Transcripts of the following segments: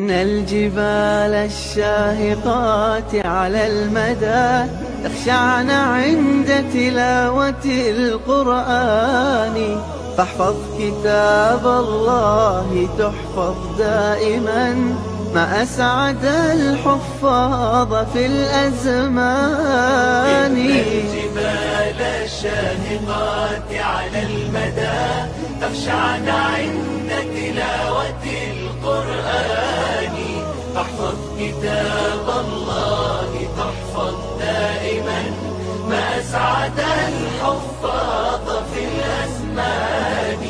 إن الجبال الشاهقات على المدى تخشعن عند تلاوة القرآن، فاحفظ كتاب الله تحفظ دائما، ما أسعد الحفاظ في الأزمان. إن الجبال الشاهقات على المدى تخشعن عند تلاوة القرآن، فاحفظ كتاب الله تحفظ دائما، ما أسعد الحفاظ في الأزمان.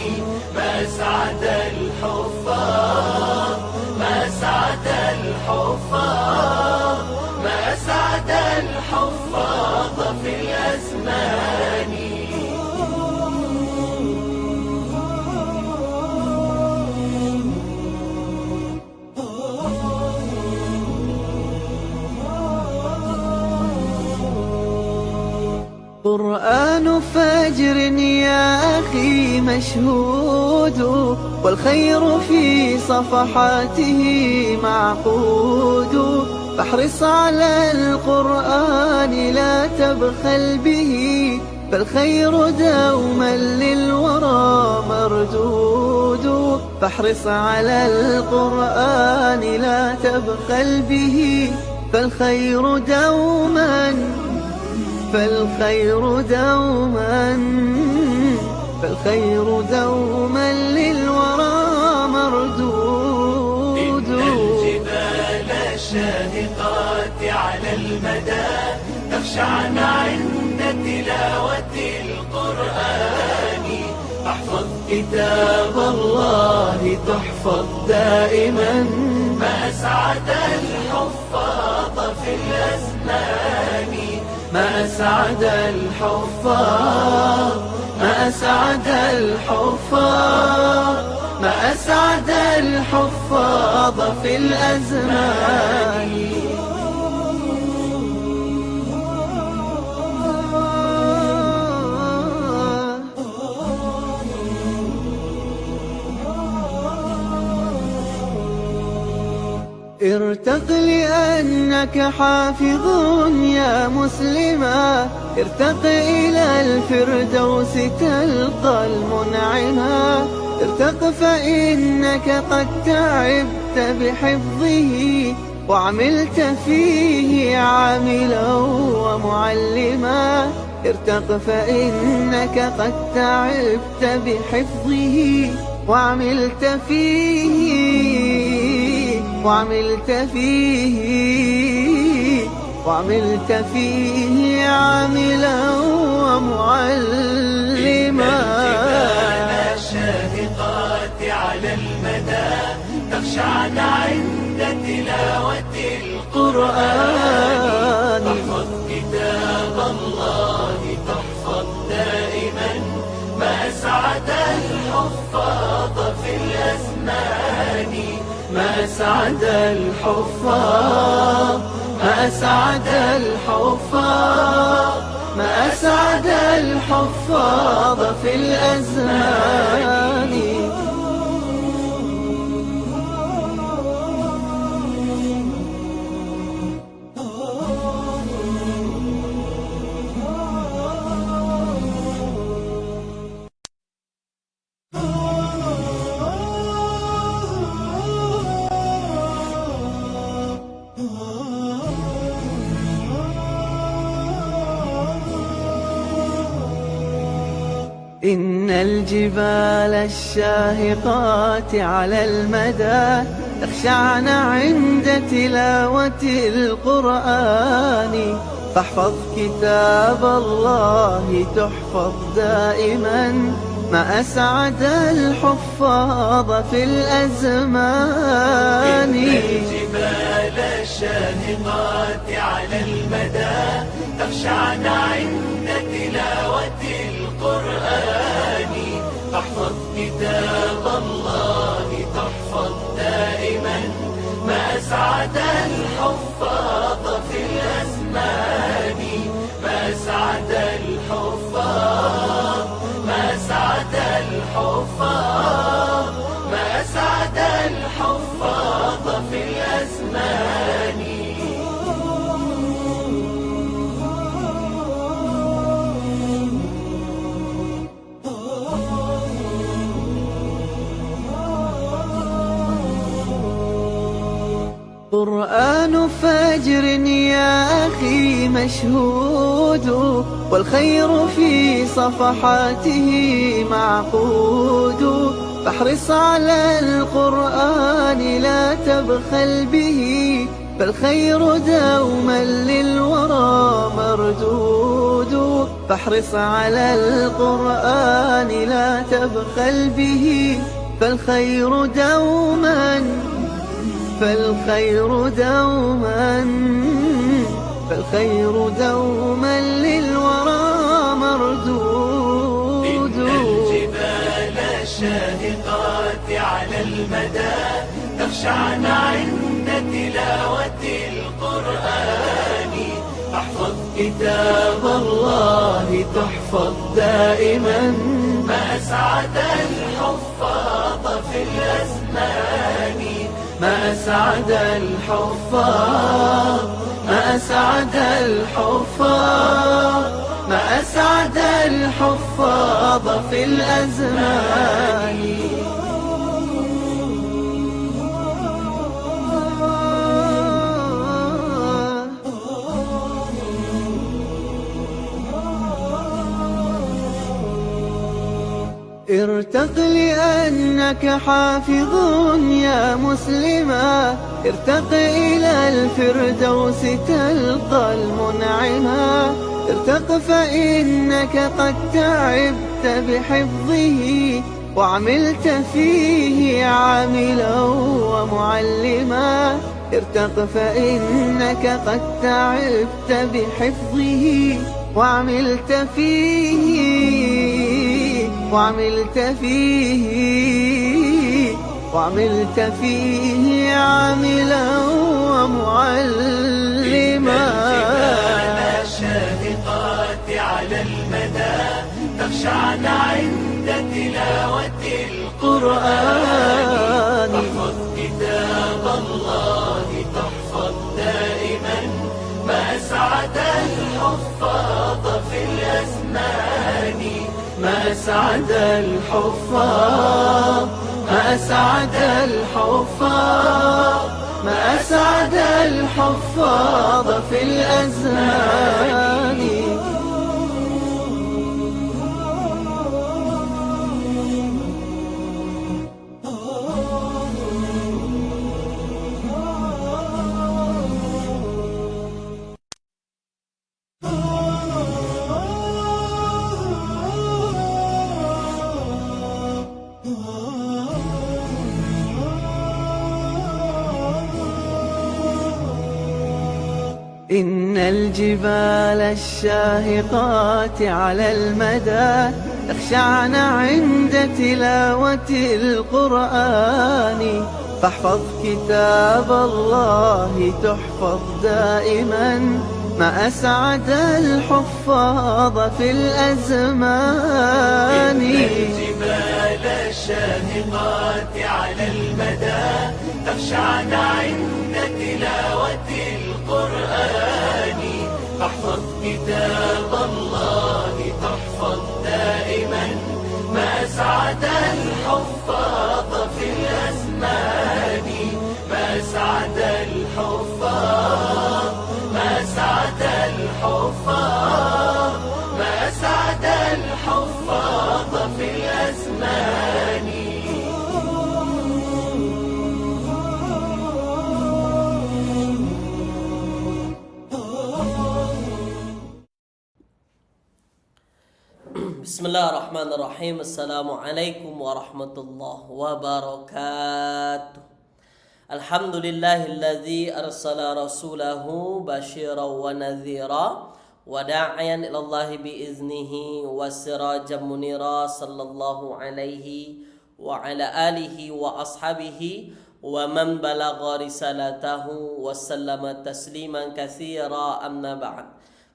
ما أسعد الحفاظ، ما أسعد الحفاظ، ما أسعد الحفاظ في الأزمان. قرآن فجر يا أخي مشهود، والخير في صفحاته معقود، فاحرص على القرآن لا تبخل به، فالخير دوما للورى مردود. فاحرص على القرآن لا تبخل به، فالخير دوما للورى مردود. إن الجبال الشاهقات على المدى تخشعن عند تلاوة القرآن، فاحفظ كتاب الله تحفظ دائما، ما أسعد الحفاظ في الأزمان. ما أسعد الحفاظ، ما أسعد الحفاظ، ما أسعد الحفاظ في الأزمان. ارتق لأنك حافظ يا مسلما، ارتق إلى الفردوس تلقى المنعما. ارتق فإنك قد تعبت بحفظه، وعملت فيه عاملا ومعلما. ارتق فإنك قد تعبت بحفظه، وعملت فيه عاملا ومعلما. الجبال الشاهقات على المدى تخشعن عند تلاوة القرآن، فاحفظ كتاب الله تحفظ دائما، ما أسعد الحفاظ في الأزمان. ما أسعد الحفاظ، ما أسعد الحفاظ، ما أسعد الحفاظ في الأزمان. إن الجبال الشاهقات على المدى تخشعن عند تلاوة القرآن، فاحفظ كتاب الله تحفظ دائما، ما أسعد الحفاظ في الأزمان. إن الجبال الشاهقات على المدى تخشعن عند تلاوة القرآن، فاحفظ كتاب الله تحفظ دائما، ما أسعد الحفاظ في الأزمان. ما أسعد الحفاظ، ما أسعد الحفاظ، ما أسعد الحفاظ في الأزمان. قرآن فجر يا أخي مشهود، والخير في صفحاته معقود، فاحرص على القرآن لا تبخل به، فالخير دوما للورى مردود. فاحرص على القرآن لا تبخل به، فالخير دوما للورى مردود. إن الجبال الشاهقات على المدى تخشعن عند تلاوة القرآن. احفظ كتاب الله تحفظ دائما، ما أسعد الحفاظ في الأزمان. ما أسعد الحفاظ، ما أسعد الحفاظ، ما أسعد الحفاظ في الأزمان. ارتق لأنك حافظ يا مسلما، ارتق إلى الفردوس تلقى المنعما. ارتق فإنك قد تعبت بحفظه، وعملت فيه عاملا ومعلما. ارتق فإنك قد تعبت بحفظه، وعملت فيه عاملا ومعلما. الجبال الشاهقات على المدى تخشعن عند تلاوة القرآن. احفظ كتاب الله تحفظ دائما، ما أسعد الحفاظ في الأزمان. ما أسعد الحفاظ، ما أسعد الحفاظ، ما أسعد الحفاظ في الأزمان. إن الجبال الشاهقات على المدى تخشعن عند تلاوة القرآن. فاحفظ كتاب الله تحفظ دائما، ما أسعد الحفاظ في الأزمان. إن الجبال الشاهقات على المدى تخشعن عند تلاوة القرآن. احفظ كتاب الله تحفظ دائما، ما أسعد الحفاظ في الأزمان. ما أسعد الحفاظ، ما أسعد الحفاظ، ما أسعد الحفاظ في الأزمان. بسم الله الرحمن الرحيم. السلام عليكم ورحمة الله وبركاته. الحمد لله الذي أرسل رسوله بشيرا ونذيرا وداعيا إلى الله بإذنه وسراجا منيرا، صلى الله عليه وعلى آله وأصحابه ومن بلغ رسالته وسلم تسليما كثيرا. أما بعد،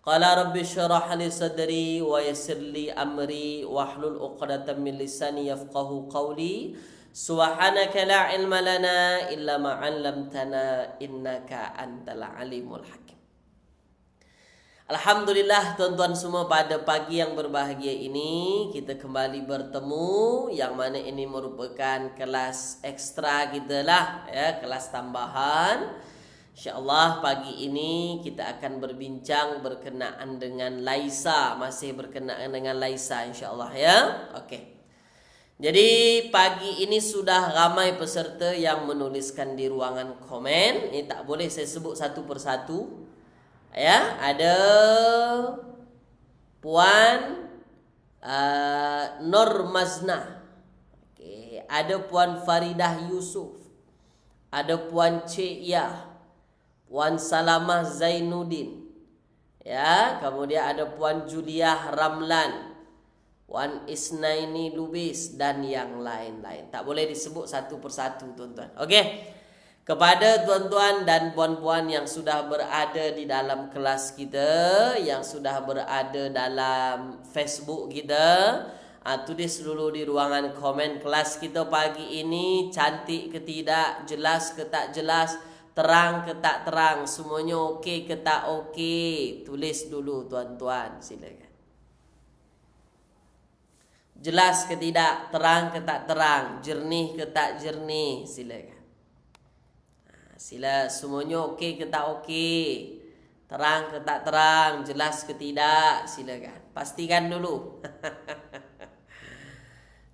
قال رب اشرح لي صدري ويسر لي أمري واحلل عقدة من لساني يفقه قولي. Subhanaka la ilma lana illa ma 'allamtana innaka antal alimul hakim. Alhamdulillah tuan-tuan semua, pada pagi yang berbahagia ini kita kembali bertemu, yang mana ini merupakan kelas ekstra kita lah ya, kelas tambahan. InsyaAllah pagi ini kita akan berbincang berkenaan dengan Laisa, masih berkenaan dengan Laisa insyaAllah ya. Okey. Jadi pagi ini sudah ramai peserta yang menuliskan di ruangan komen. Ini tak boleh saya sebut satu persatu. Ya, ada Puan Nur Mazna. Okey, ada Puan Faridah Yusuf. Ada Puan Cik Yah. Puan Salamah Zainuddin. Ya, kemudian ada Puan Juliah Ramlan. Puan Isnaini Lubis dan yang lain-lain. Tak boleh disebut satu persatu tuan-tuan. Okey. Kepada tuan-tuan dan puan-puan yang sudah berada di dalam kelas kita, yang sudah berada dalam Facebook kita, tulis dulu di ruangan komen kelas kita pagi ini cantik ke tidak, jelas ke tak jelas, terang ke tak terang, semuanya okey ke tak okey. Tulis dulu tuan-tuan, silakan. Jelas ke tidak, terang ke tak terang, jernih ke tak jernih, silakan. Sila semuanya okey ke tak okey, terang ke tak terang, jelas ke tidak, silakan. Pastikan dulu.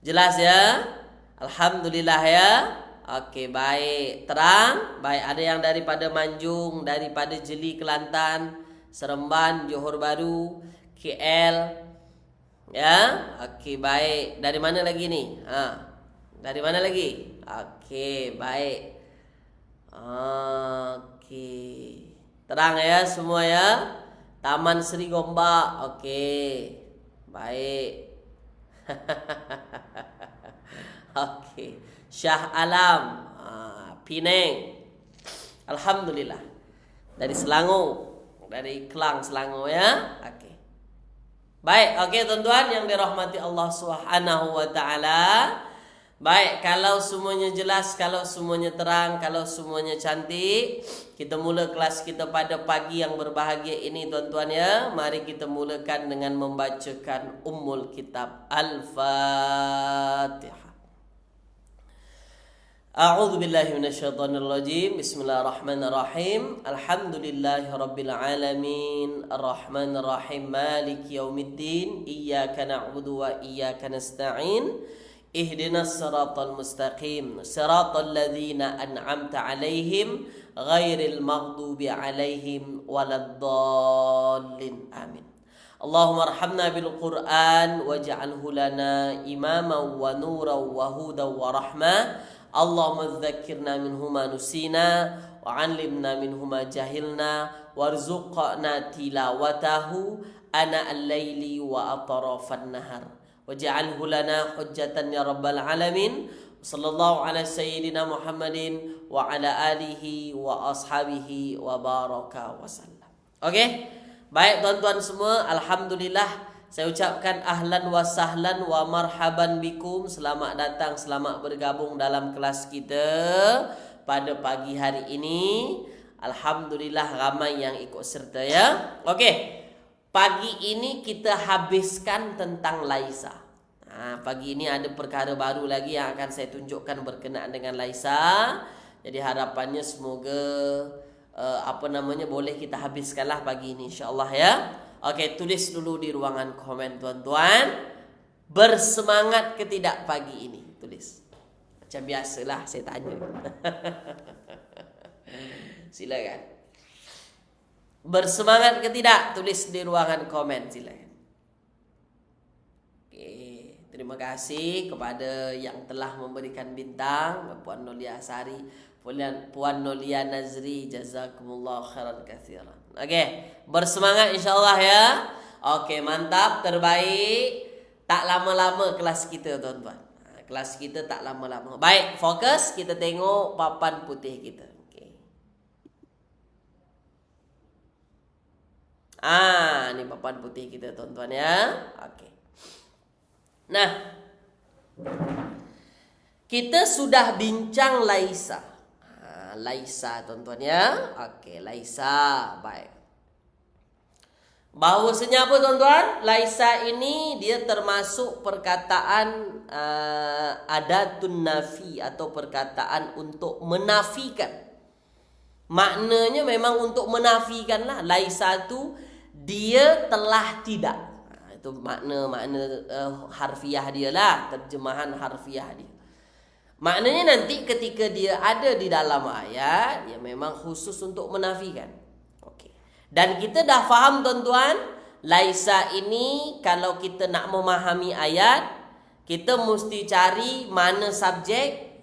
Jelas ya? Alhamdulillah ya. Okey, baik. Terang? Baik, ada yang daripada Manjung, daripada Jeli Kelantan, Seremban, Johor Bahru, KL. Ya? Okey, baik. Dari mana lagi ni? Dari mana lagi? Okey, baik. Okey. Terang ya semua ya. Taman Seri Gombak. Okey. Baik. Okey. Shah Alam, Penang. Alhamdulillah. Dari Selangor, dari Kelang Selangor ya. Okey. Baik, okey tuan-tuan yang dirahmati Allah Subhanahu wa taala. Baik, kalau semuanya jelas, kalau semuanya terang, kalau semuanya cantik, kita mula kelas kita pada pagi yang berbahagia ini tuan-tuan ya. Mari kita mulakan dengan membacakan Ummul Kitab. Al-Fatihah. A'udzu billahi minasyaitonir rajim. Bismillahirrahmanirrahim. Alhamdulillahirabbil alamin. Arrahmanir rahim. Maliki yaumiddin. Iyyaka na'budu wa iyyaka nasta'in. Ihdinas siratal mustaqim, siratal ladzina an'amta 'alaihim ghairil maghdubi 'alaihim waladdallin. Amin. Allahumma arhamna bil Qur'an waj'alhu lana imaman wa nuran wa hudan wa rahmah. Allahumma dzakkirna minhu ma nusina wa 'allimna minhu ma jahilna warzuqna tilawatahu ana al-laili wa atrafan nahar. Waj'alhu lana hujjatan ya rabbal alamin. Sallallahu ala sayyidina Muhammadin wa ala alihi wa ashabihi wa baraka wa sallam. Okey. Baik tuan-tuan semua, alhamdulillah saya ucapkan ahlan wa sahlan wa marhaban bikum. Selamat datang, selamat bergabung dalam kelas kita pada pagi hari ini. Alhamdulillah ramai yang ikut serta ya. Okey. Pagi ini kita habiskan tentang Laisa. Pagi ini ada perkara baru lagi yang akan saya tunjukkan berkenaan dengan Laisa. Jadi harapannya semoga boleh kita habiskanlah pagi ini insya-Allah ya. Okey, tulis dulu di ruangan komen tuan-tuan. Bersemangat ke tidak pagi ini? Tulis. Macam biasalah saya tanya. Silakan. Bersemangat ke tidak? Tulis di ruangan komen, silakan. Okey, terima kasih kepada yang telah memberikan bintang, Puan Nolia Asari, Puan Nolia Nazri, jazakumullah khairan katsiran. Okey, bersemangat insya-Allah ya. Okey, mantap, terbaik. Tak lama-lama kelas kita tuan-tuan. Kelas kita tak lama-lama. Baik, fokus kita tengok papan putih kita. Ni papan putih kita tuan-tuan ya. Okey. Nah, Kita sudah bincang laisa. Laisa tuan-tuan ya. Okey, laisa. Baik. Bahawasanya apa tuan-tuan? Laisa ini dia termasuk perkataan adatun nafi atau perkataan untuk menafikan. Maknanya memang untuk menafikan lah. Laisa tu dia telah tidak. Itu makna harfiah dia lah, terjemahan harfiah dia. Maknanya nanti ketika dia ada di dalam ayat, dia memang khusus untuk menafikan. Okey. Dan kita dah faham tuan-tuan, laisa ini kalau kita nak memahami ayat, kita mesti cari mana subjek,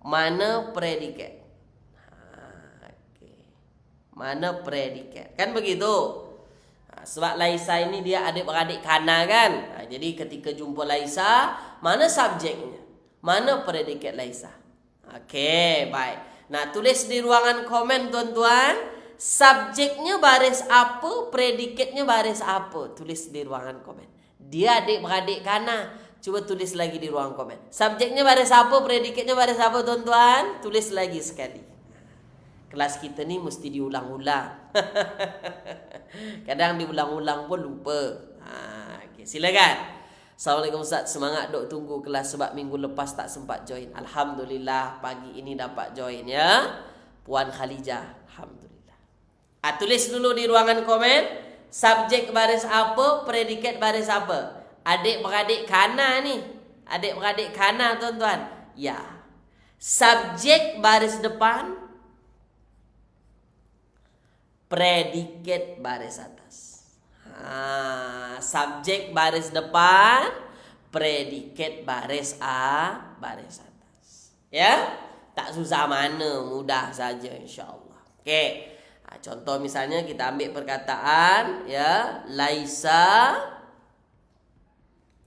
mana predikat. Mana predikat. Kan begitu? Sebab laisa ini dia adik-beradik kana kan. Jadi ketika jumpa laisa, mana subjeknya? Mana predikat laisa? Okey, baik. Nah, tulis di ruangan komen tuan-tuan, subjeknya baris apa, predikatnya baris apa? Tulis di ruangan komen. Dia adik-beradik kana. Cuba tulis lagi di ruang komen. Subjeknya baris apa, predikatnya baris apa tuan-tuan? Tulis lagi sekali. Kelas kita ni mesti diulang-ulang. Kadang diulang-ulang pun lupa. Okay, silakan. Assalamualaikum Ustaz. Semangat dok tunggu kelas sebab minggu lepas tak sempat join. Alhamdulillah pagi ini dapat join ya. Puan Khalijah. Alhamdulillah. Tulis dulu di ruangan komen. Subjek baris apa, predikat baris apa. Adik-beradik kana ni. Adik-beradik kana tuan-tuan. Ya. Subjek baris depan, predikat baris atas. Subjek baris depan, predikat baris atas. Ya? Tak susah mana, mudah saja insya-Allah. Okey. Contoh misalnya kita ambil perkataan ya, laisa.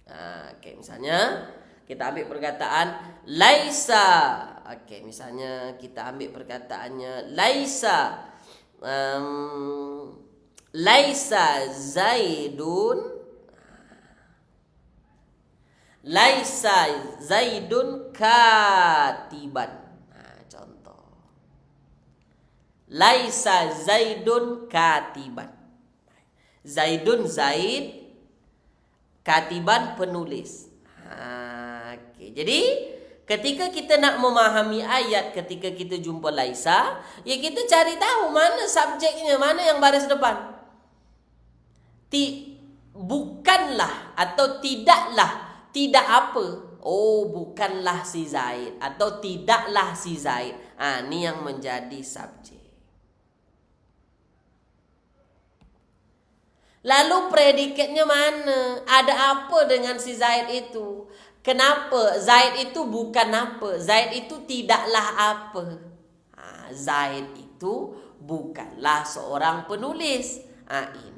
Okey, misalnya kita ambil perkataan laisa. Okey, misalnya kita ambil perkataannya laisa. Laisa Zaidun katiban. Contoh. Laisa Zaidun katiban. Zaidun Zaid, katiban penulis. Okay. Jadi ketika kita nak memahami ayat, ketika kita jumpa laisa, ya kita cari tahu mana subjeknya, mana yang baris depan. Bukanlah atau tidaklah, tidak apa. Oh, bukanlah si Zaid atau tidaklah si Zaid. Ini yang menjadi subjek. Lalu predikatnya mana? Ada apa dengan si Zaid itu? Kenapa? Zaid itu bukan apa? Zaid itu tidaklah apa? Zaid itu bukanlah seorang penulis.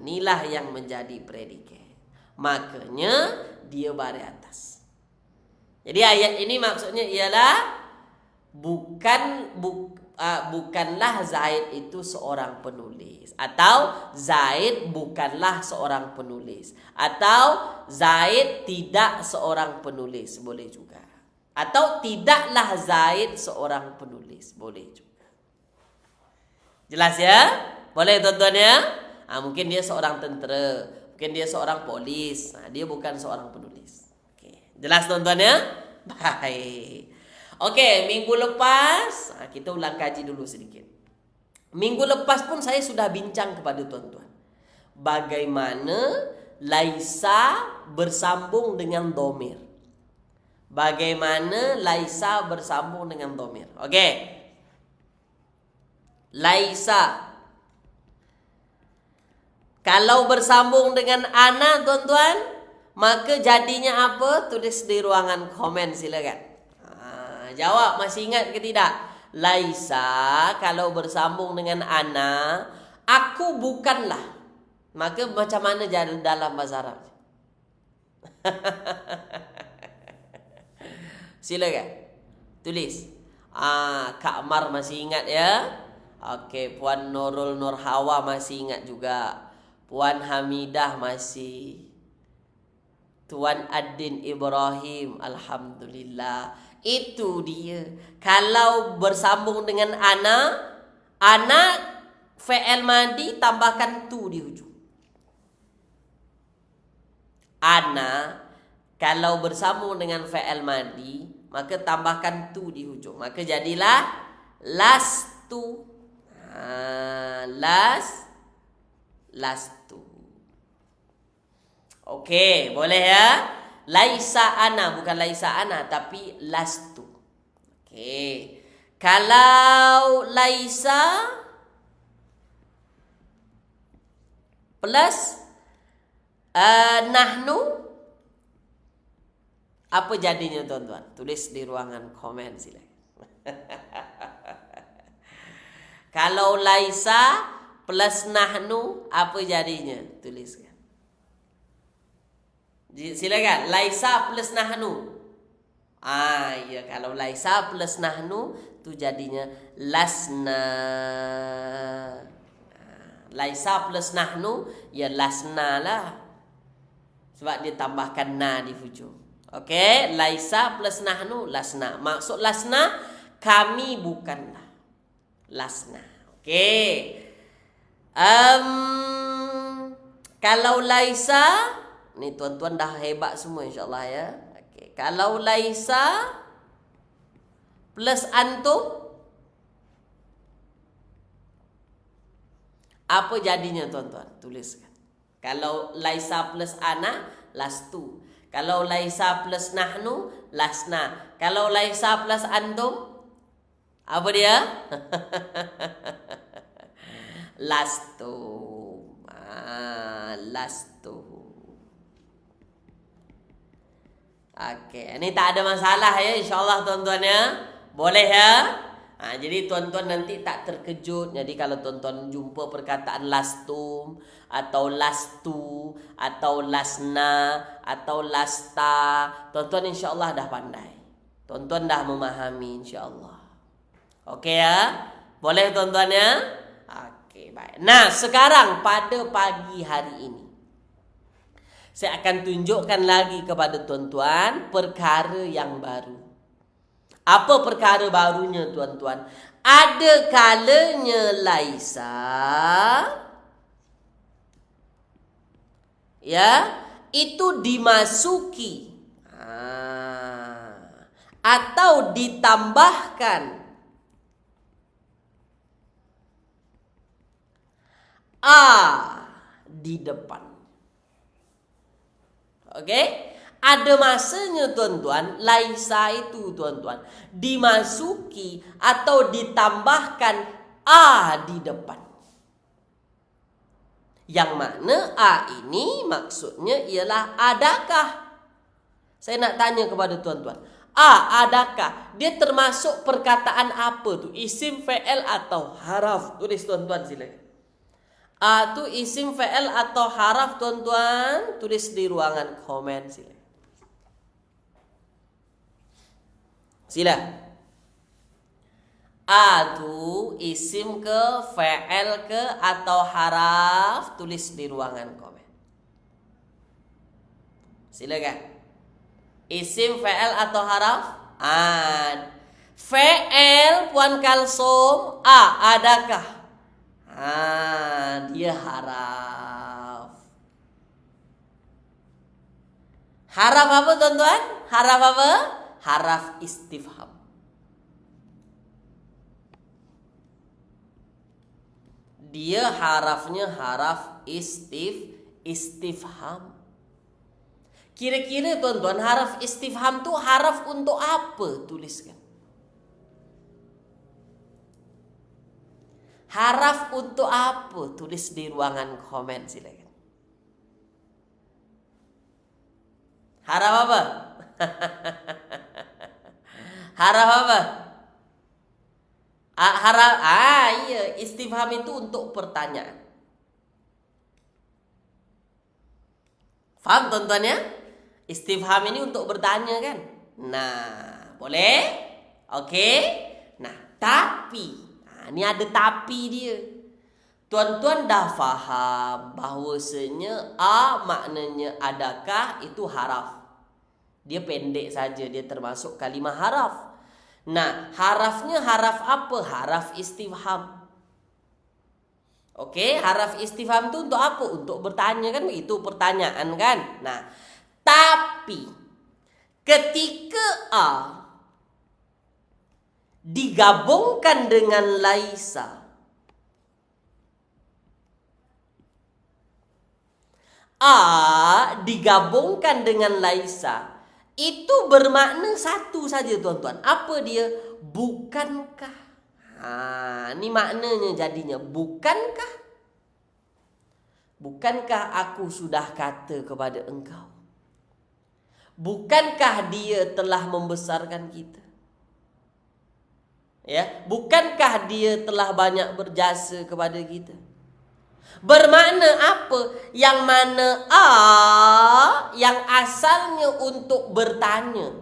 Inilah yang menjadi predikat. Makanya dia baris atas. Jadi ayat ini maksudnya ialah bukanlah Zaid itu seorang penulis, atau Zaid bukanlah seorang penulis, atau Zaid tidak seorang penulis, boleh juga. Atau tidaklah Zaid seorang penulis, boleh juga. Jelas ya? Boleh tuan-tuan ya? Mungkin dia seorang tentera, mungkin dia seorang polis, dia bukan seorang penulis. Okey, jelas tuan-tuan ya? Baik. Okey, minggu lepas kita ulang kaji dulu sedikit. Minggu lepas pun saya sudah bincang kepada tuan-tuan bagaimana laisa bersambung dengan dhamir. Bagaimana laisa bersambung dengan dhamir. Okey. Laisa kalau bersambung dengan ana tuan-tuan, maka jadinya apa? Tulis di ruangan komen silakan. Jawab, masih ingat ke tidak? Laisa kalau bersambung dengan ana, aku bukanlah. Maka macam mana jadi dalam bahasa Arab? Silakan. Tulis. Kak Mar masih ingat ya? Okey, Puan Nurul Nur Hawa masih ingat juga. Puan Hamidah masih. Tuan Adin Ibrahim, alhamdulillah. Itu dia. Kalau bersambung dengan ana fi'il madi tambahkan tu di hujung. Ana kalau bersambung dengan fi'il madi, maka tambahkan tu di hujung. Maka jadilah lastu. Lastu. Okey, boleh ya? Laisa ana, bukan laisa ana, tapi lastu. Okey. Kalau laisa plus nahnu, apa jadinya tuan-tuan? Tulis di ruangan komen silakan. Kalau laisa plus nahnu, apa jadinya? Tuliskan. Silakan. Laisa plus nahnu. Ya, kalau laisa plus nahnu tu jadinya lasna. Laisa plus nahnu ya lasna lah. Sebab dia tambahkan na di hujung. Okey, laisa plus nahnu lasna. Maksud lasna, kami bukanlah. Lasna. Okey. Kalau laisa, ni tuan-tuan dah hebat semua insya-Allah ya. Okey, kalau laisa plus antum, apa jadinya tuan-tuan? Tuliskan. Kalau laisa plus ana, lastu. Kalau laisa plus nahnu, lasna. Kalau laisa plus antum, apa dia? Lastu. Lastu. Okey, ini tak ada masalah ya, insya-Allah tuan-tuan ya. Boleh ya? Jadi tuan-tuan nanti tak terkejut. Jadi kalau tuan-tuan jumpa perkataan lastum atau lastu atau lasna atau lasta, tuan-tuan insya-Allah dah pandai. Tuan-tuan dah memahami insya-Allah. Okey ya? Boleh tuan-tuan ya? Okey, baik. Nah, sekarang pada pagi hari ini saya akan tunjukkan lagi kepada tuan-tuan perkara yang baru. Apa perkara barunya tuan-tuan? Ada kalanya laisa, ya, itu dimasuki atau ditambahkan di depan. Okey? Ada masanya tuan-tuan, laisa itu tuan-tuan dimasuki atau ditambahkan di depan. Yang mana ini maksudnya ialah adakah? Saya nak tanya kepada tuan-tuan. Adakah? Dia termasuk perkataan apa tu? Isim, fi'il atau haraf? Tulis tuan-tuan silakan. Tu isim, fi'il atau haraf tuan-tuan? Tulis di ruangan komen silakan. Sila. Tu isim ke, fi'il ke atau haraf? Tulis di ruangan komen. Silakan. Isim, fi'il atau haraf? Fi'il Puan Kalsum, adakah? Dia haraf. Haraf apa tuan-tuan? Haraf apa? Haraf istifham. Dia harafnya haraf istifham. Kira-kira tuan-tuan, haraf istifham tu haraf untuk apa? Tuliskan. Haraf untuk apa? Tulis di ruangan komen silakan. Haraf apa? Haraf apa? Haraf iya, istifham itu untuk pertanyaan. Faham tuan-tuan ya? Istifham ini untuk bertanya kan? Nah, boleh? Okey. Nah, tapi ini ada tapi dia. Tuan-tuan dah faham bahawasanya a maknanya adakah itu haraf. Dia pendek saja, dia termasuk kalimah haraf. Nah, harafnya haraf apa? Haraf istifham. Okey, haraf istifham itu untuk apa? Untuk bertanya kan, itu pertanyaan kan. Nah, tapi ketika a digabungkan dengan laisa, a digabungkan dengan laisa, itu bermakna satu saja tuan-tuan. Apa dia? Bukankah. Ini maknanya jadinya. Bukankah? Bukankah aku sudah kata kepada engkau? Bukankah dia telah membesarkan kita? Ya, bukankah dia telah banyak berjasa kepada kita? Bermakna apa? Yang mana a yang asalnya untuk bertanya.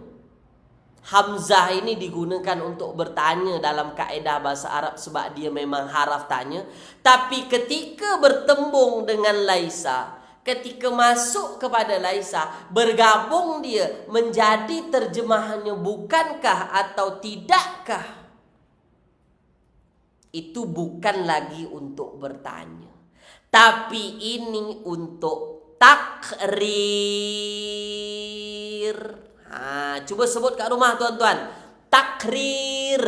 Hamzah ini digunakan untuk bertanya dalam kaedah bahasa Arab sebab dia memang haraf tanya. Tapi ketika bertembung dengan laisa, ketika masuk kepada laisa, bergabung dia menjadi terjemahannya bukankah atau tidakkah. Itu bukan lagi untuk bertanya, tapi ini untuk takrir. Cuba sebut kat rumah tuan-tuan. Takrir.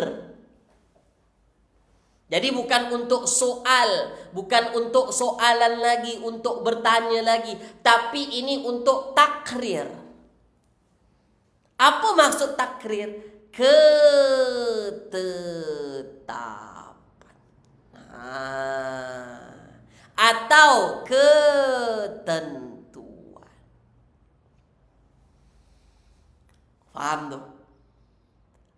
Jadi bukan untuk soal, bukan untuk soalan lagi, untuk bertanya lagi, tapi ini untuk takrir. Apa maksud takrir? Ketetapan. Atau ketentuan. Faham tu?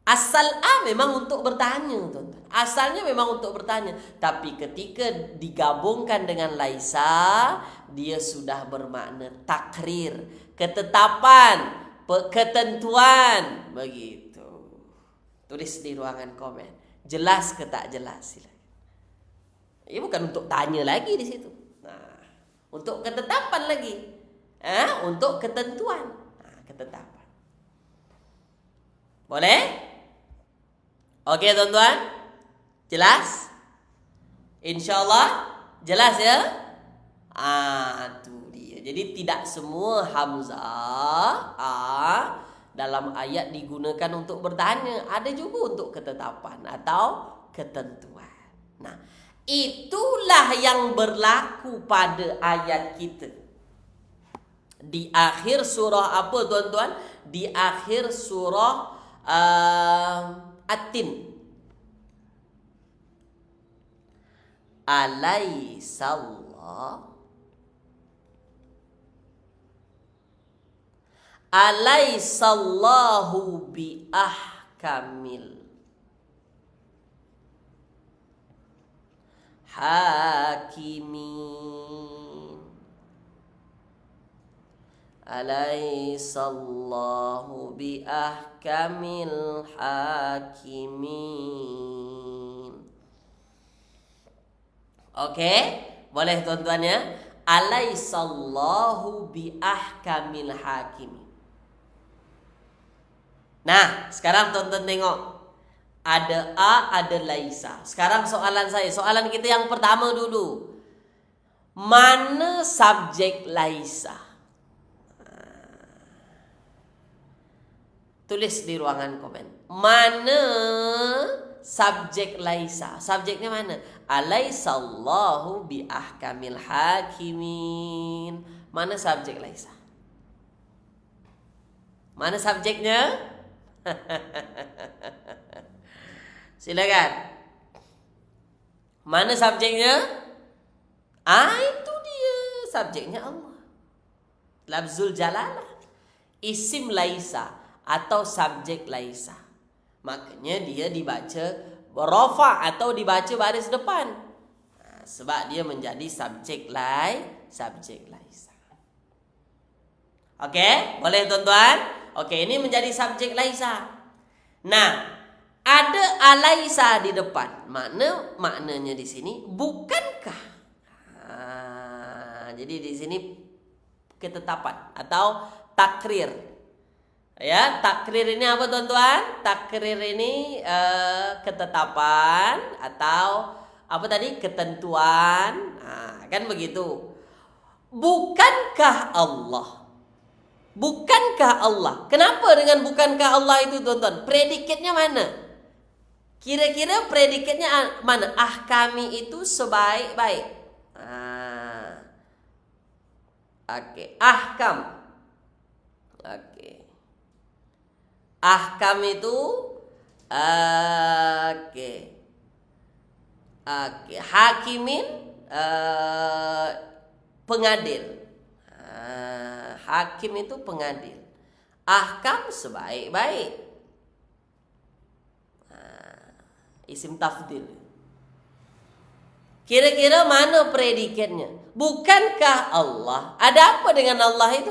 Asal A memang untuk bertanya, tuan-tuan. Asalnya memang untuk bertanya, tapi ketika digabungkan dengan laisa, dia sudah bermakna takrir, ketetapan, ketentuan, begitu. Tulis di ruangan komen. Jelas ke tak jelas? Silakan. Ini bukan untuk tanya lagi di situ. Nah, untuk ketetapan lagi. Untuk ketentuan. Ketetapan. Boleh? Okey tuan-tuan? Jelas? InsyaAllah jelas ya? Itu dia. Jadi tidak semua hamzah dalam ayat digunakan untuk bertanya. Ada juga untuk ketetapan atau ketentuan. Nah, itulah yang berlaku pada ayat kita. Di akhir surah apa tuan-tuan? Di akhir surah At-Tin. Alaisallahu bi ahkamil hakimin. Alaisallahu bi ahkamil hakimin. Okey, boleh tuan-tuan ya? Alaisallahu bi ahkamil hakimin. Nah, sekarang tuan-tuan tengok. Ada A, ada laisa. Sekarang soalan saya, soalan kita yang pertama dulu. Mana subjek laisa? Tulis di ruangan komen. Mana subjek laisa? Subjeknya mana? Alaisallahu bi ahkamil hakimin. Mana subjek laisa? Mana subjeknya? Silakan. Mana subjeknya? Itu dia. Subjeknya Allah. Lafzul jalalah. Isim laisa atau subjek laisa. Makanya dia dibaca rafa atau dibaca baris depan. Sebab dia menjadi subjek laisa. Okey, boleh tuan-tuan? Okey, ini menjadi subjek laisa. Nah, ada alaisa di depan. Maknanya di sini bukankah. Jadi di sini ketetapan atau takrir. Ya, takrir ini apa tuan-tuan? Takrir ini ketetapan atau apa tadi? Ketentuan. Kan begitu. Bukankah Allah? Kenapa dengan bukankah Allah itu tuan-tuan? Predikatnya mana? Kira-kira predikatnya mana? Kami itu sebaik-baik. Ahkam. Ahkam itu hakimin, pengadil. Hakim itu pengadil. Ahkam sebaik-baik. Isim tafdil. Kira-kira mana predikatnya? Bukankah Allah? Ada apa dengan Allah itu?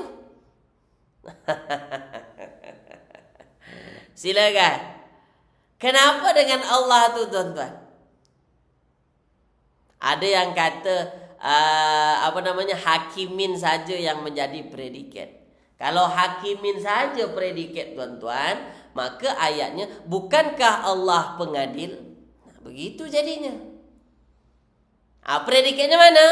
Silakan. Kenapa dengan Allah itu tuan-tuan? Ada yang kata hakimin saja yang menjadi predikat. Kalau hakimin saja predikat tuan-tuan, maka ayatnya bukankah Allah pengadil? Begitu jadinya. Predikatnya mana?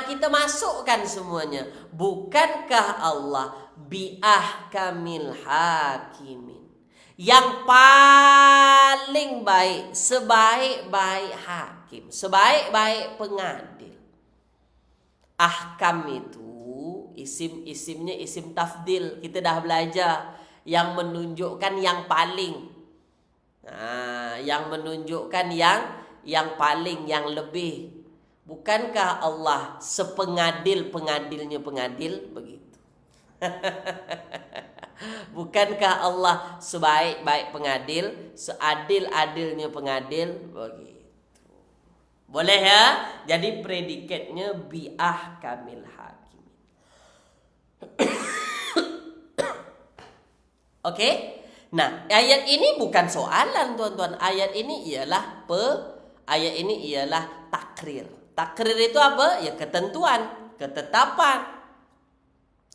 Kita masukkan semuanya. Bukankah Allah biahkamil hakimin, yang paling baik, sebaik-baik hakim, sebaik-baik pengadil. Ahkam itu isimnya isim tafdil. Kita dah belajar yang menunjukkan yang paling. Yang menunjukkan yang paling, yang lebih. Bukankah Allah sepengadil-pengadilnya pengadil? Begitu. Bukankah Allah sebaik-baik pengadil, seadil-adilnya pengadil? Begitu. Boleh ya? Jadi predikatnya biahkamil hakim. Oke? Nah, ayat ini bukan soalan tuan-tuan. Ayat ini ialah takrir. Takrir itu apa? Ya ketentuan, ketetapan.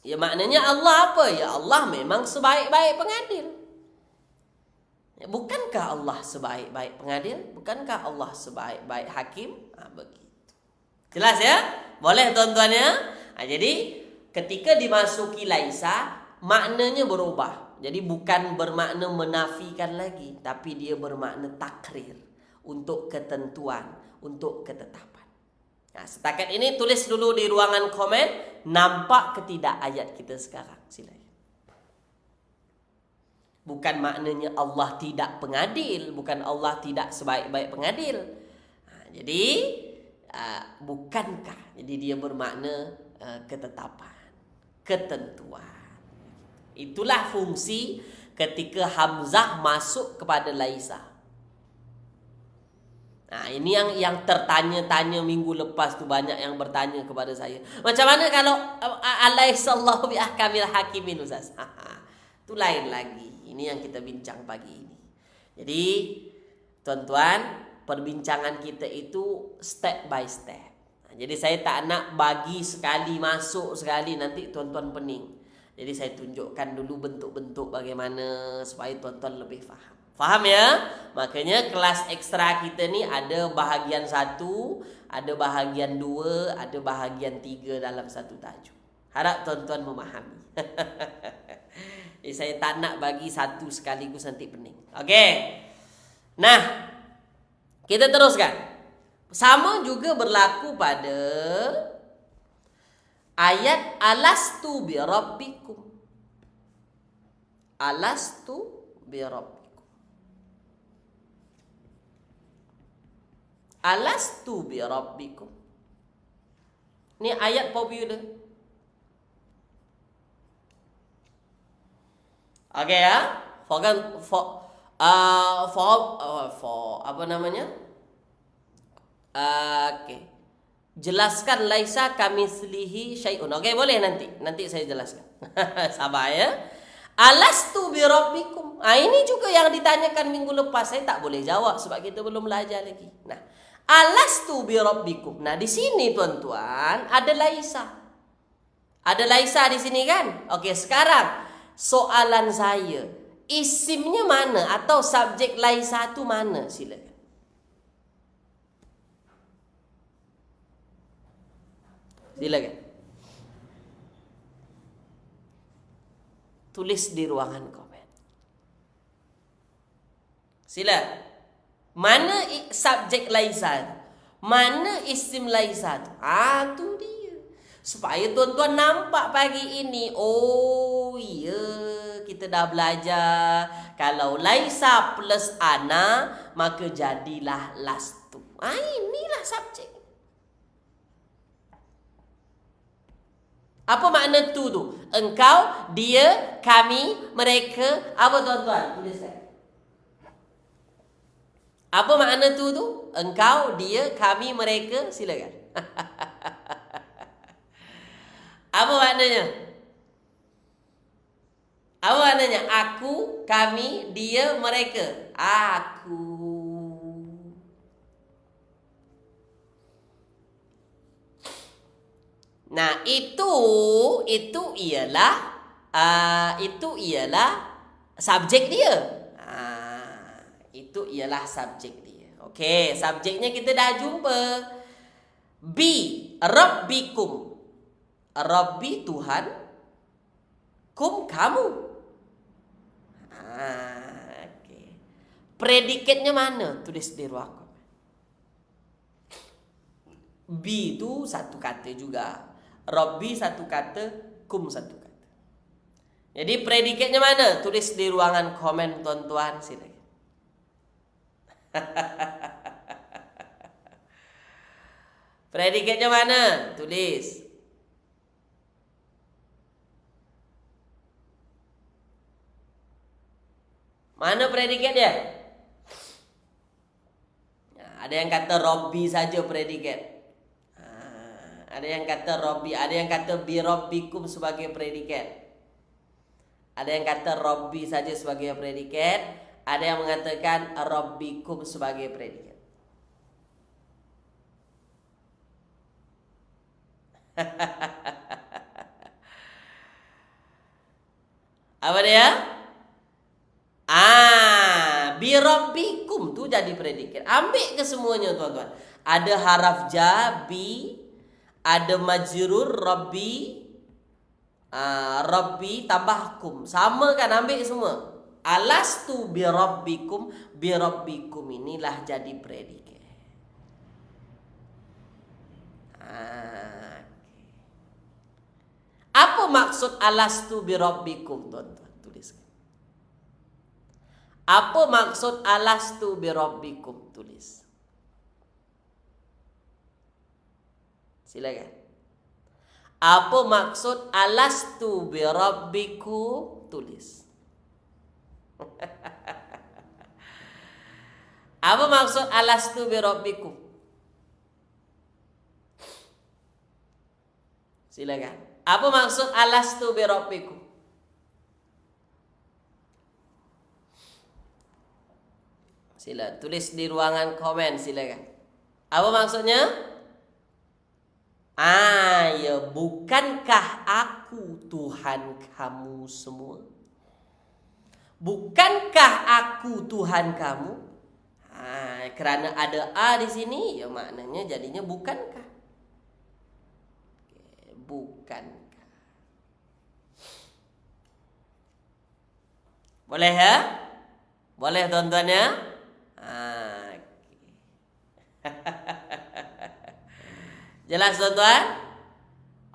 Ya maknanya Allah apa? Ya Allah memang sebaik-baik pengadil. Ya, bukankah Allah sebaik-baik pengadil? Bukankah Allah sebaik-baik hakim? Begitu. Jelas ya? Boleh tuan-tuan ya? Jadi ketika dimasuki laisa, maknanya berubah. Jadi bukan bermakna menafikan lagi, tapi dia bermakna takrir, untuk ketentuan, untuk ketetapan. Setakat ini tulis dulu di ruangan komen, nampak ke tidak ayat kita sekarang? Silakan. Bukan maknanya Allah tidak pengadil, bukan Allah tidak sebaik-baik pengadil. Jadi bukankah? Jadi dia bermakna ketetapan, ketentuan. Itulah fungsi ketika hamzah masuk kepada laisa. Ini yang tertanya-tanya minggu lepas tu, banyak yang bertanya kepada saya. Macam mana kalau alaihissallahu biahkamil hakimin, Ustaz? Itu lain lagi. Ini yang kita bincang pagi ini. Jadi, tuan-tuan, perbincangan kita itu step by step. Jadi saya tak nak bagi sekali masuk sekali, nanti tuan-tuan pening. Jadi saya tunjukkan dulu bentuk-bentuk bagaimana supaya tuan-tuan lebih faham. Faham ya? Makanya kelas ekstra kita ni ada bahagian 1, ada bahagian 2, ada bahagian 3 dalam satu tajuk. Harap tuan-tuan memahami. Jadi saya tak nak bagi satu sekaligus nanti pening. Okey. Nah, kita teruskan. Sama juga berlaku pada ayat alastu bi rabbikum. Alastu bi rabbikum. Alastu bi rabbikum. Ini ayat popular. Okey ya? For apa namanya? Okey. Jelaskan laisa kamitslihi syai'un. Okey, boleh nanti saya jelaskan. Sabar ya. Alastu bi rabbikum. Ini juga yang ditanyakan minggu lepas, saya tak boleh jawab sebab kita belum belajar lagi. Nah, Alastu bi rabbikum. Nah, di sini tuan-tuan ada laisa. Ada laisa di sini kan? Oke, sekarang soalan saya, isimnya mana atau subjek laisa itu mana? Silakan. Silakan. Tulis di ruangan komen. Sila. Mana subjek laisa? Mana isim laisa? Tu dia. Supaya tuan-tuan nampak pagi ini. Oh iya, kita dah belajar. Kalau laisa plus ana, maka jadilah lastu. Inilah subjek. Apa makna tu? Engkau, dia, kami, mereka. Apa tuan-tuan? Tuliskan. Apa makna tu? Engkau, dia, kami, mereka. Silakan. Apa maknanya? Apa maknanya? Aku, kami, dia, mereka. Aku. Nah, itu ialah subjek dia. Itu ialah subjek dia. Okey, subjeknya kita dah jumpa. Bi, rabbikum. Rabbi Tuhan, kum kamu. Okey. Predikatnya mana? Tulis di ruang komen. Bi itu satu kata juga. Rabbi satu kata, kum satu kata. Jadi predikatnya mana? Tulis di ruangan komen tuan-tuan, silakan. Predikatnya mana? Tulis. Mana predikat dia? Ada yang kata Rabbi saja predikat. Ada yang kata Rabbi, ada yang kata bi rabbikum sebagai predikat. Ada yang kata Rabbi saja sebagai predikat, ada yang mengatakan rabbikum sebagai predikat. Apa dia? Bi rabbikum tu jadi predikat. Ambil ke semuanya tuan-tuan. Ada haraf ja, bi, ada majrur rabbi, rabbi tambah kum. Sama kan, ambil semua. Alastu bi rabbikum inilah jadi predikat. Apa maksud alastu bi rabbikum tuan-tuan? Tuliskan. Apa maksud alastu bi rabbikum? Tulis. Silakan. Apa maksud alastu bi rabbikum? Tulis. Apa maksud alastu bi rabbikum? Silakan. Apa maksud alastu bi rabbikum? Sila tulis di ruangan komen, silakan. Apa maksudnya? Ya, bukankah aku Tuhan kamu semua? Bukankah aku Tuhan kamu? Kerana ada a di sini, ya maknanya jadinya bukankah. Bukankah. Boleh ya? Boleh tuan-tuan ya? Jelas tuan-tuan?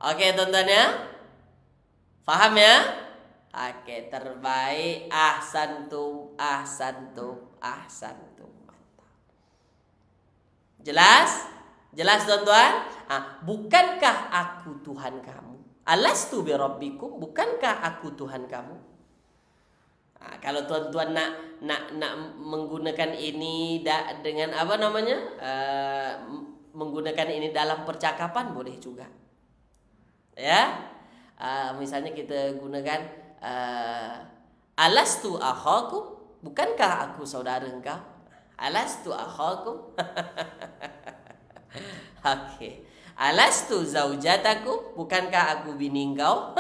Oke tuan-tuan ya? Faham ya? Oke, terbaik. Ahsantum. Jelas? Jelas tuan-tuan? Bukankah aku Tuhan kamu? Alastu bi rabbikum, bukankah aku Tuhan kamu? Kalau tuan-tuan nak menggunakan ini dengan apa namanya? Menggunakan ini dalam percakapan boleh juga. Ya. Misalnya kita gunakan alastu akhakum, bukankah aku saudara engkau? Alastu akhakum? Okey. Alastu zaujatakum? Bukankah aku bini kau?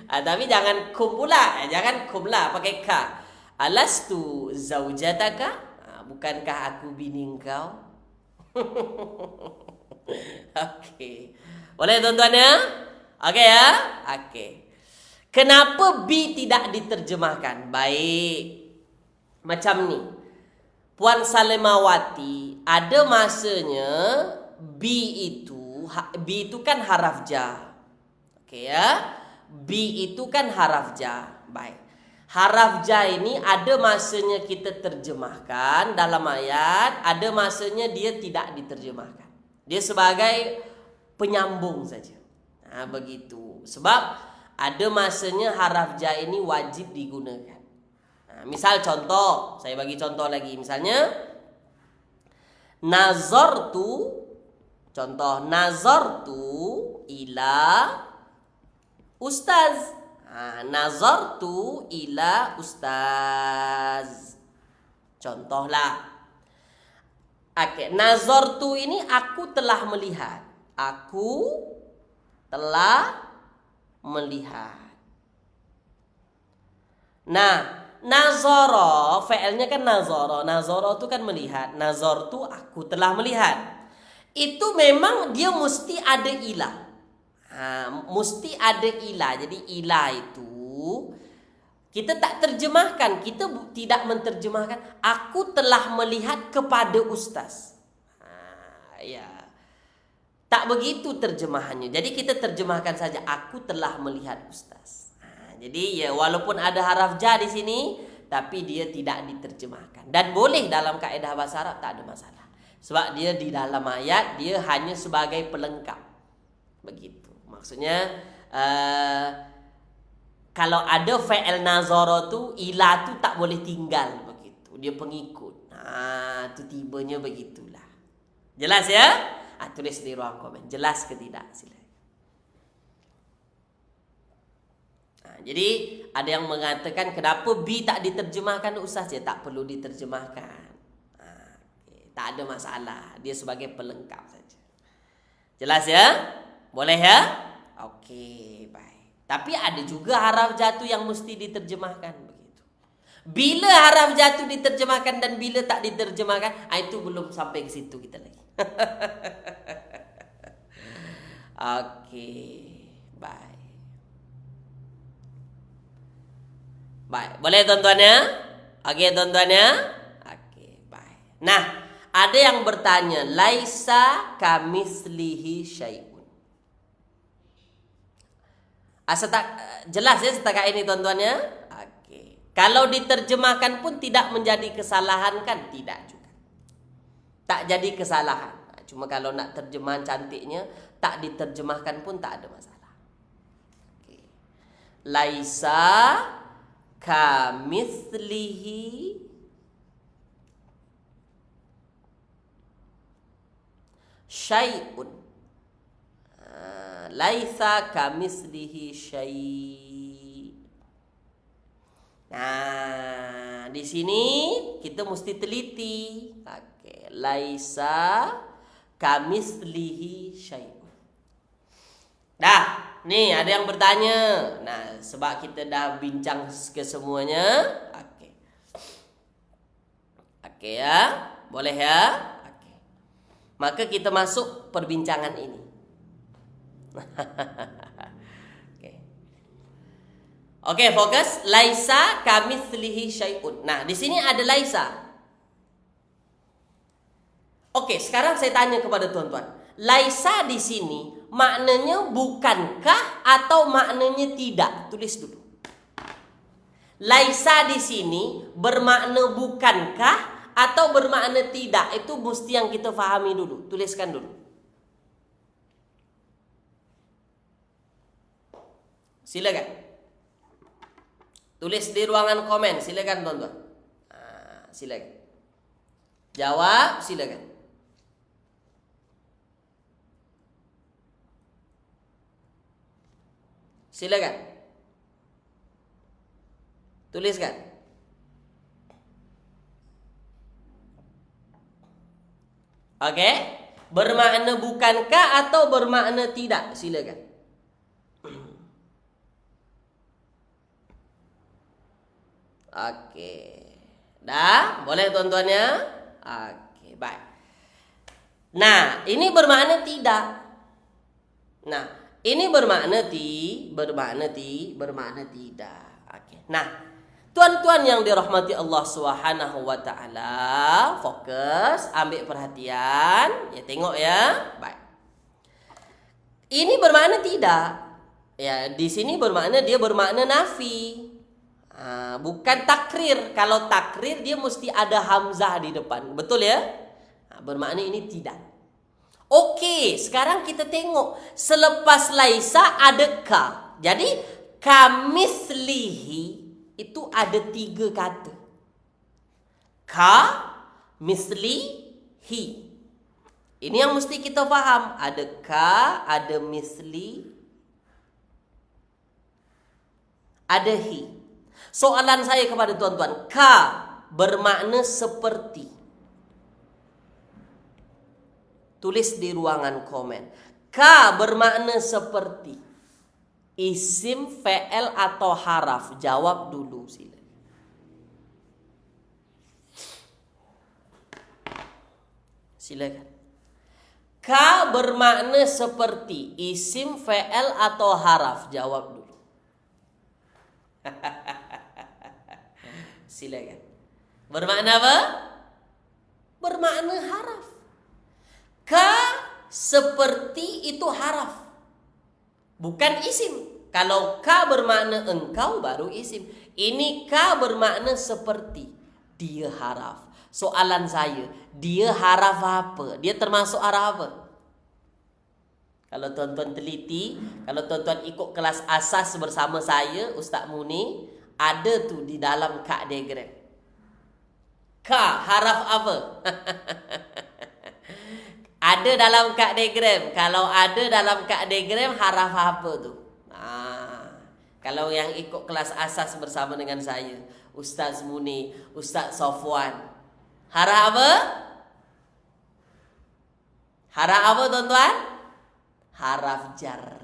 Tapi jangan kum pula. Jangan kum lah, pakai ka. Alastu zaujataka? Bukankah aku bini kau? Okey. Boleh tuan-tuan ya? Okey ya? Okey. Kenapa B tidak diterjemahkan? Baik. Macam ni. Puan Salimawati, ada masanya B itu kan haraf jar. Okey ya? B itu kan haraf jar. Baik. Haraf jar ini ada masanya kita terjemahkan dalam ayat, ada masanya dia tidak diterjemahkan. Dia sebagai penyambung saja. Begitu. Sebab ada masanya haraf jar ini wajib digunakan. Misal contoh, saya bagi contoh lagi. Misalnya nazartu, contoh nazartu ila ustaz. Nazartu ila ustaz. Contohlah. Okey, nazartu ini aku telah melihat. Aku telah melihat. Nah, nazara, fi'ilnya kan nazara. Nazara itu kan melihat. Nazartu aku telah melihat. Itu memang dia mesti ada ilah. Mesti ada ilah. Jadi ilah itu kita tak terjemahkan. Kita tidak menterjemahkan aku telah melihat kepada ustaz. Ya. Tak begitu terjemahannya. Jadi kita terjemahkan saja aku telah melihat ustaz. Jadi ya walaupun ada haraf jar di sini, tapi dia tidak diterjemahkan. Dan boleh dalam kaedah bahasa Arab, tak ada masalah. Sebab dia di dalam ayat dia hanya sebagai pelengkap. Begitu. Maksudnya kalau ada fi'il nazara tu, ila tu tak boleh tinggal begitu. Dia pengikut. Tu tibanya begitulah. Jelas ya? Tulis di ruang komen. Jelas ke tidak? Silakan. Jadi ada yang mengatakan kenapa B tak diterjemahkan Ustaz? Ya tak perlu diterjemahkan. Tak ada masalah. Dia sebagai pelengkap saja. Jelas ya? Boleh ya? Okey, baik. Tapi ada juga haraf jatuh yang mesti diterjemahkan begitu. Bila haraf jatuh diterjemahkan dan bila tak diterjemahkan, itu belum sampai ke situ kita lagi. Okey, baik. Baik, boleh tuan-tuan ya? Okey tuan-tuan ya? Okey, baik. Nah, ada yang bertanya, laisa kamitslihi syai'un. Jelas ya setakat ini tuan-tuan ya? Okey. Kalau diterjemahkan pun tidak menjadi kesalahan kan? Tidak juga. Tak jadi kesalahan. Cuma kalau nak terjemahan cantiknya, tak diterjemahkan pun tak ada masalah. Okey. Laisa kamitslihi syai'un. Laisa kamitslihi syai'. Nah, di sini kita mesti teliti. Okey, laisa kamitslihi syai'un. Dah. Nih ada yang bertanya. Nah sebab kita dah bincang ke semuanya. Okey. Okey ya. Boleh ya. Okey. Maka kita masuk perbincangan ini. Okey. Okey fokus. Laisa kamitslihi syai'un. Nah di sini ada laisa. Okey sekarang saya tanya kepada tuan-tuan. Laisa di sini maknanya bukankah atau maknanya tidak? Tulis dulu. Laisa di sini bermakna bukankah atau bermakna tidak? Itu mesti yang kita fahami dulu. Tuliskan dulu. Silakan. Tulis di ruangan komen. Silakan tuan-tuan. Silakan. Jawab silakan. Silakan. Tuliskan. Okey? Bermakna bukankah atau bermakna tidak? Silakan. Okey. Dah? Boleh tuan-tuan ya? Okey, baik. Nah, ini bermakna tidak. Nah, ini bermakna tidak. Okey. Nah, tuan-tuan yang dirahmati Allah Subhanahu wa taala, fokus, ambil perhatian, ya tengok ya. Baik. Ini bermakna tidak. Ya, di sini dia bermakna nafi. Bukan takrir. Kalau takrir dia mesti ada hamzah di depan. Betul ya? Bermakna ini tidak. Okey, sekarang kita tengok. Selepas laisa ada ka. Jadi kamislihi itu ada 3 kata. Ka, misli, hi. Ini yang mesti kita faham. Ada ka, ada misli, ada hi. Soalan saya kepada tuan-tuan, ka bermakna seperti. Tulis di ruangan komen. Ka bermakna seperti. Isim, fi'il atau haraf? Jawab dulu sila. Silakan. Ka bermakna seperti. Isim, fi'il atau haraf? Jawab dulu. Silakan. Bermakna apa? Bermakna haraf. Ka seperti itu haraf. Bukan isim. Kalau ka bermakna engkau baru isim. Ini ka bermakna seperti. Dia haraf. Soalan saya, dia haraf apa? Dia termasuk haraf apa? Kalau tuan-tuan teliti, kalau tuan-tuan ikut kelas asas bersama saya, Ustaz Muni, ada tu di dalam ka diagram. Ka haraf apa? Ada dalam kad diagram. Kalau ada dalam kad diagram, haraf apa tu? Kalau yang ikut kelas asas bersama dengan saya, Ustaz Muni, Ustaz Sofwan, haraf apa? Haraf apa tuan-tuan? Haraf jar.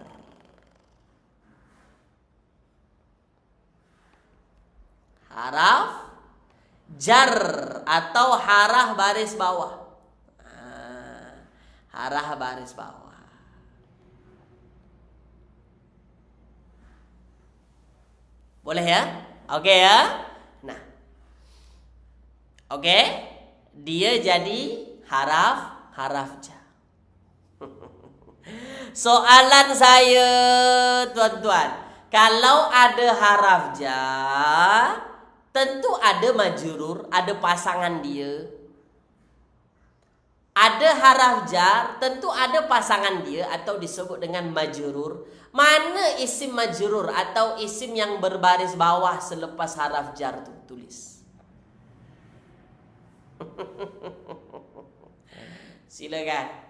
Haraf jar atau haraf baris bawah. Haraf baris bawah. Boleh ya? Okey ya? Nah. Okey. Dia jadi haraf jar. Soalan saya, tuan-tuan. Kalau ada haraf jar, tentu ada majrur, ada pasangan dia. Ada haraf jar, tentu ada pasangan dia atau disebut dengan majrur. Mana isim majrur atau isim yang berbaris bawah selepas haraf jar tu? Tulis. Silakan.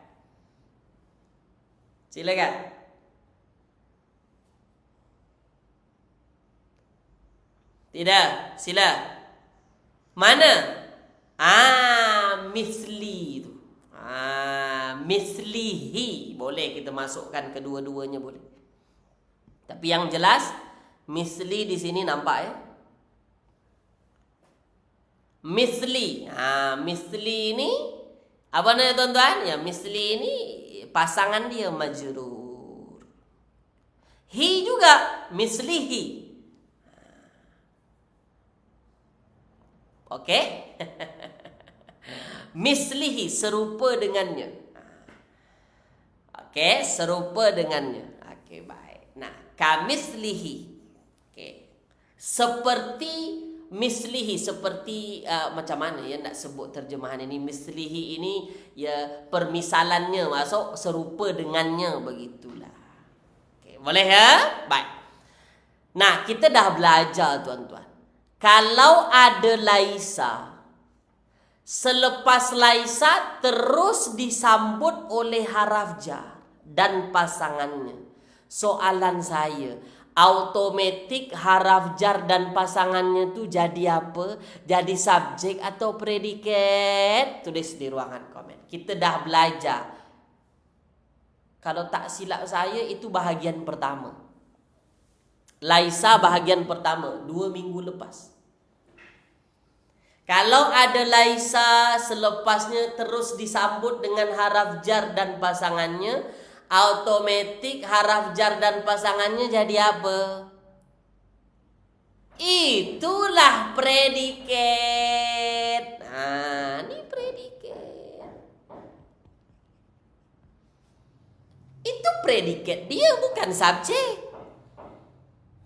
Silakan. Tidak, sila. Mana? Misli tu. Mislihi. Boleh kita masukkan kedua-duanya boleh. Tapi yang jelas misli di sini nampak ya. Misli. Misli ini apa namanya tuan-tuan? Ya, misli ini pasangan dia majrur. Hi juga mislihi. Okey? Mislihi, serupa dengannya. Okey, serupa dengannya. Okey, baik. Nah, kamislihi. Okey. Seperti mislihi, seperti macam mana ya nak sebut terjemahan ini? Mislihi ini ya permisalannya, maksud serupa dengannya, begitulah. Okey, boleh ya? Baik. Nah, kita dah belajar tuan-tuan. Kalau ada laisa, selepas laisa terus disambut oleh haraf jar dan pasangannya. Soalan saya, Automatik haraf jar dan pasangannya tuh jadi apa? Jadi subjek atau predikat? Tulis di ruangan komen. Kita dah belajar. Kalau tak silap saya itu bahagian pertama. Laisa bahagian pertama 2 minggu lepas. Kalau ada laisa selepasnya terus disambut dengan haraf jar dan pasangannya, automatik haraf jar dan pasangannya jadi apa? Itulah predikat. Nah, ini predikat. Itu predikat, dia bukan subjek.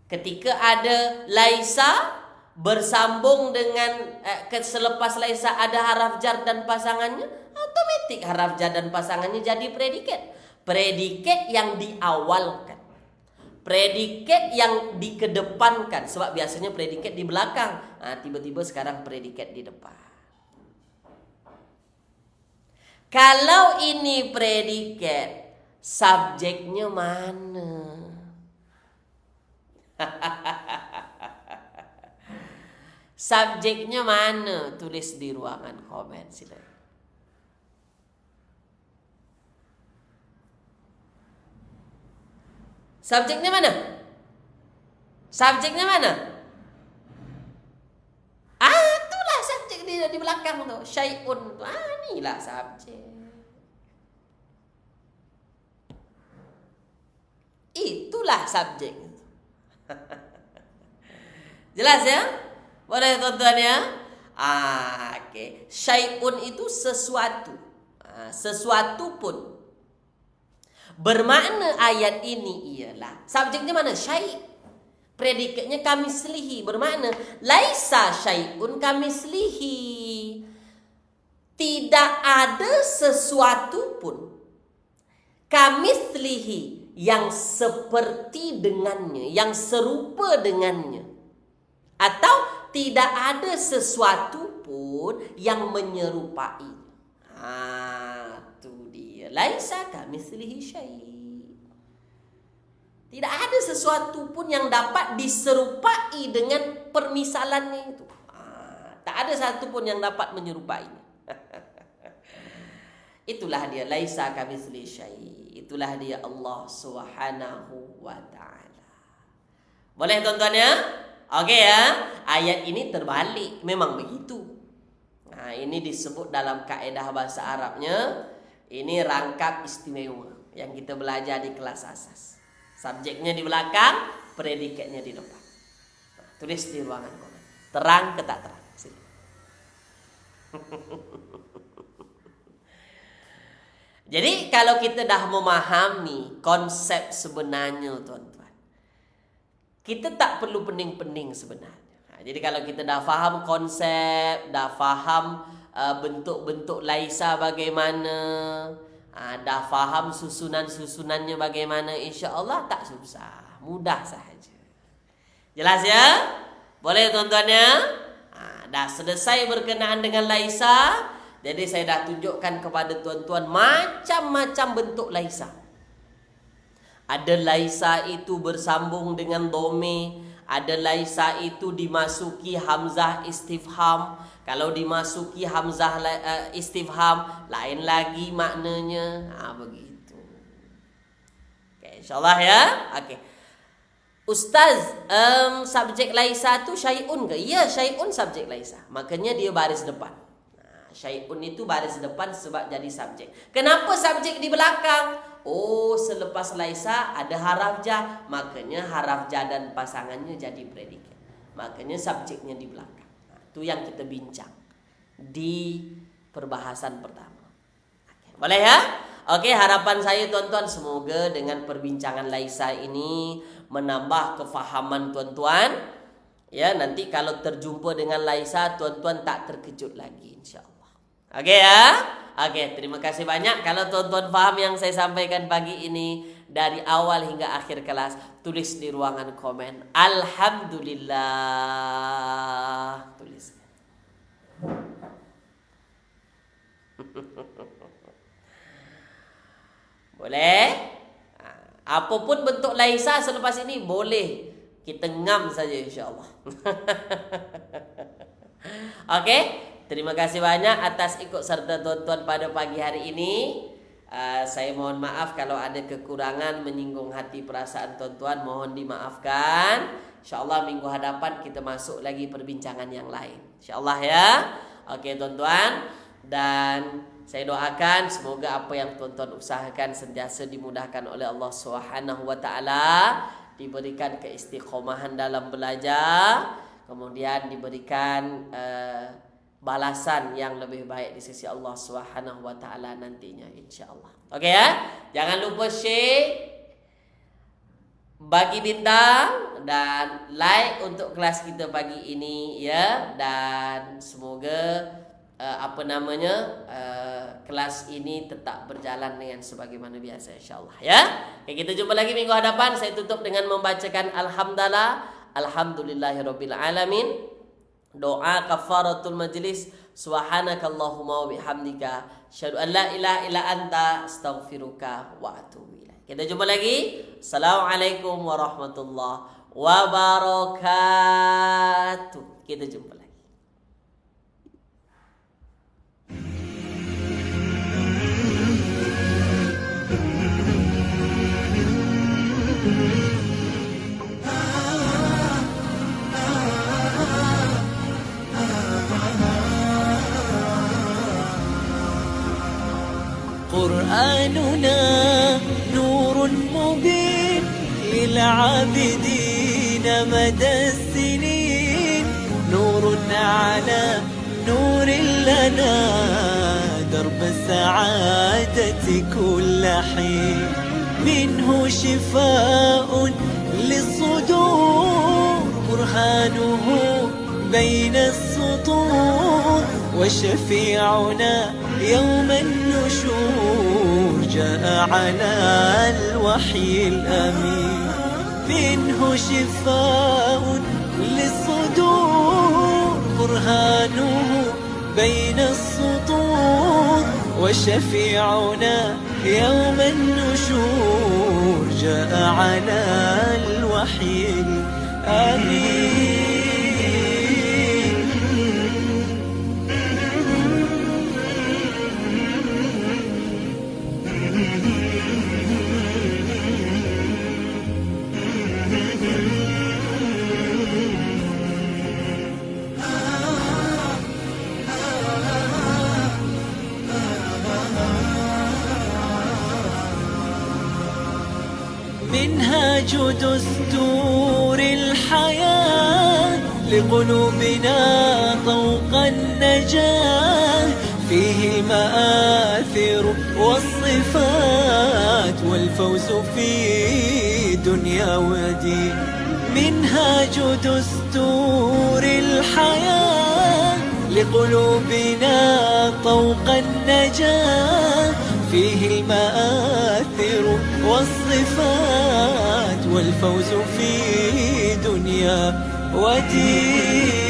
Ketika ada laisa bersambung dengan selepas laisa ada haraf jar dan pasangannya, automatik haraf jar dan pasangannya jadi predikat. Predikat yang diawalkan, predikat yang dikedepankan. Sebab biasanya predikat di belakang, tiba-tiba sekarang predikat di depan. Kalau ini predikat, subjeknya mana? Subjeknya mana? Tulis di ruangan komen silakan. Subjeknya mana? Subjeknya mana? Itulah subjek di belakang tuh. Syai'un. Inilah subjek. Itulah subjek. Jelas ya? Boleh tuan-tuan ya? Okey. Syai'un itu sesuatu. Sesuatu pun. Bermakna ayat ini ialah subjeknya mana? Syai'. Predikatnya kamislihi. Bermakna laisa syai'un kamislihi. Tidak ada sesuatu pun kamislihi yang seperti dengannya, yang serupa dengannya. Atau tidak ada sesuatu pun yang menyerupai. Itu dia. Laisa kamitslihi syai'. Tidak ada sesuatu pun yang dapat diserupai dengan permisalannya itu. Tak ada satu pun yang dapat menyerupainya. Itulah dia laisa kamitslihi syai'. Itulah dia Allah Subhanahu wa taala. Boleh tuan-tuan ya? Okey ya, ayat ini terbalik, memang begitu. Ini disebut dalam kaedah bahasa Arabnya, ini rangkap istimewa yang kita belajar di kelas asas. Subjeknya di belakang, predikatnya di depan. Tulis di ruangan komen. Terang ke tak terang? Jadi kalau kita dah memahami konsep sebenarnya tuan-tuan, kita tak perlu pening-pening sebenarnya. Jadi kalau kita dah faham konsep, dah faham bentuk-bentuk laisa bagaimana, dah faham susunan-susunannya bagaimana, insya-Allah tak susah, mudah sahaja. Jelas ya? Boleh tuan-tuan ya? Dah selesai berkenaan dengan laisa. Jadi saya dah tunjukkan kepada tuan-tuan macam-macam bentuk laisa. Ada laisa itu bersambung dengan dome, ada laisa itu dimasuki hamzah istifham. Kalau dimasuki hamzah istifham, lain lagi maknanya. Begitu. Okay, insyaAllah ya. Okay. Ustaz, subjek laisa itu syai'un ke? Ya, syai'un subjek laisa. Makanya dia baris depan. Syai'un itu baris depan sebab jadi subjek. Kenapa subjek di belakang? Selepas laisa ada haraf jar, makanya haraf jar dan pasangannya jadi predikat. Makanya subjeknya di belakang. Itu yang kita bincang di perbahasan pertama. Boleh ya? Oke, harapan saya tuan-tuan semoga dengan perbincangan laisa ini menambah kefahaman tuan-tuan. Ya, nanti kalau terjumpa dengan laisa tuan-tuan tak terkejut lagi insya-Allah. Oke ya? Oke, terima kasih banyak. Kalau tuan-tuan faham yang saya sampaikan pagi ini dari awal hingga akhir kelas, tulis di ruangan komen. Alhamdulillah. Tulis. Boleh? Apapun bentuk laisa selepas ini boleh kita ngam saja insya-Allah. Oke, terima kasih banyak atas ikut serta tuan-tuan pada pagi hari ini. Saya mohon maaf kalau ada kekurangan menyinggung hati perasaan tuan-tuan, mohon dimaafkan. InsyaAllah minggu hadapan kita masuk lagi perbincangan yang lain, InsyaAllah ya. Oke tuan-tuan, dan saya doakan semoga apa yang tuan-tuan usahakan sentiasa dimudahkan oleh Allah Subhanahu wa taala, diberikan keistiqomahan dalam belajar, kemudian diberikan balasan yang lebih baik di sisi Allah Subhanahu wa taala nantinya insyaallah. Oke ya? Jangan lupa share, bagi bintang dan like untuk kelas kita pagi ini ya, dan semoga kelas ini tetap berjalan dengan sebagaimana biasa insyaallah ya. Oke, kita jumpa lagi minggu hadapan. Saya tutup dengan membacakan alhamdulillahirabbil alamin. Doa kafaratul majlis, subhanakallahumma wa bihamdika asyhadu an la ilaha illa anta astaghfiruka wa atubu ilaik. Kita jumpa lagi. Assalamualaikum warahmatullahi wabarakatuh. Kita jumpa lagi. قرآننا نور مبين للعابدين مدى السنين، نور على نور لنا درب السعادة كل حين، منه شفاء للصدور برهانه بين السطور، وشفيعنا يوم النشور جاء على الوحي الأمين، منه شفاء للصدور برهانه بين السطور، وشفيعنا يوم النشور جاء على الوحي الأمين. منهاج دستور الحياة لقلوبنا طوق النجاة، فيه المآثر والصفات والفوز في دنيا ودين. منهاج دستور الحياة لقلوبنا طوق النجاة، فيه المآثر والصفات والفوز في دنيا ودين.